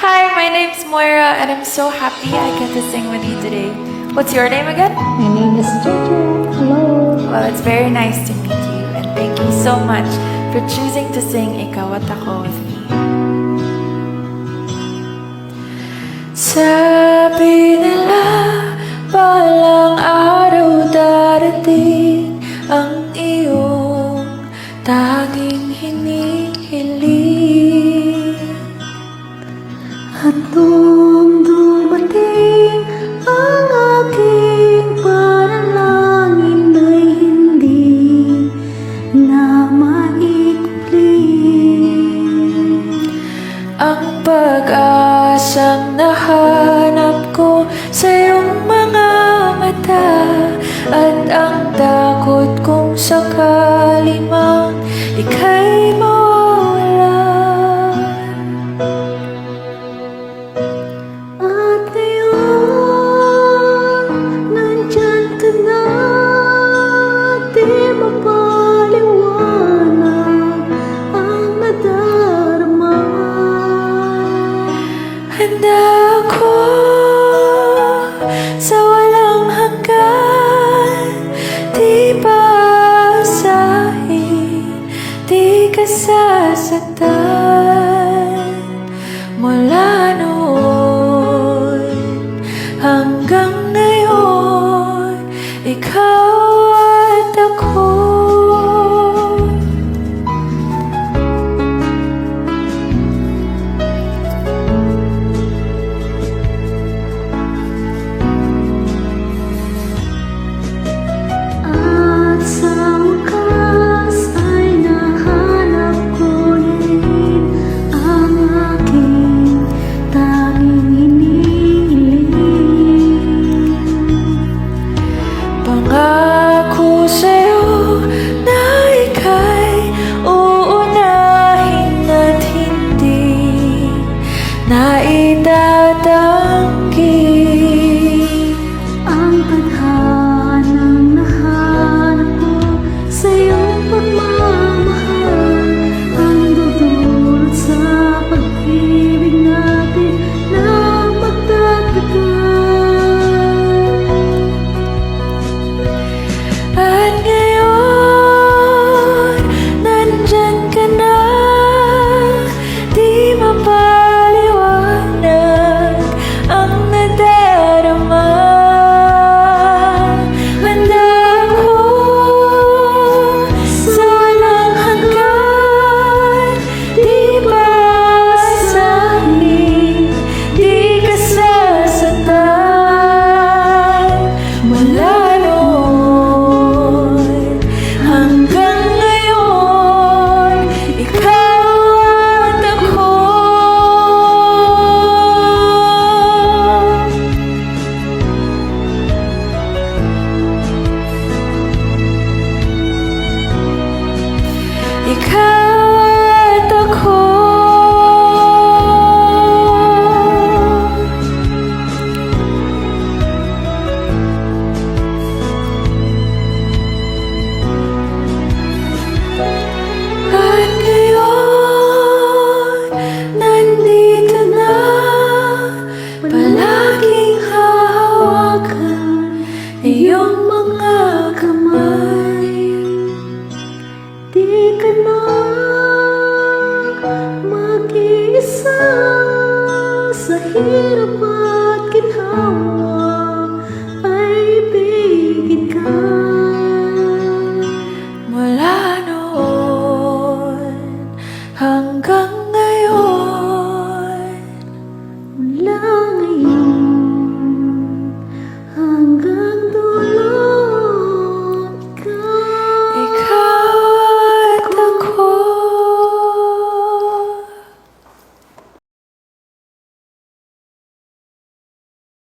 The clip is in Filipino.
Hi, my name's Moira, and I'm so happy I get to sing with you today. What's your name again? My name is Jojo. Hello. Well, it's very nice to meet you, and thank you so much for choosing to sing Ikaw at Ako with me. Sabi nila, balang araw darating ang iyong tanging hinihiling. At nung dumating ang aking panalangin ay hindi na maikli. Ang pag-asang nahanap ko sa iyong mga mata, at ang takot kung sakali mang ika'y mawala. At ngayon, nandyan ka na, di mapaliwanag ang nadarama. Handa ako sa walang hanggan, di paasahin, di ka sasaktan. Mula noon hanggang ngayon, ikaw at ako. At sa wakas ay nahanap ko rin ang aking tanging hinihiling. Pangako sa'yo na ika'y uunahin at hindi na itatanggi. Ang tadhanang nahanap ko sa iyong pagmamahal ang dudulot sa pag-ibig natin na magtatagal. At ngayon, nandyan ka na, di mapaliwanag ang nadarama. Handa ako sa walang hanggan, di paasahin, di ka sasaktan. Mula noon hanggang ngayon, ikaw at ako. Ikaw at ako. At ngayon, nandito na, palaging hahawakan iyong mga kamay. Di ka na mag-iisa sa hirap at ginhawa, ay ibigin ka. Mula noon hanggang ngayon, Mula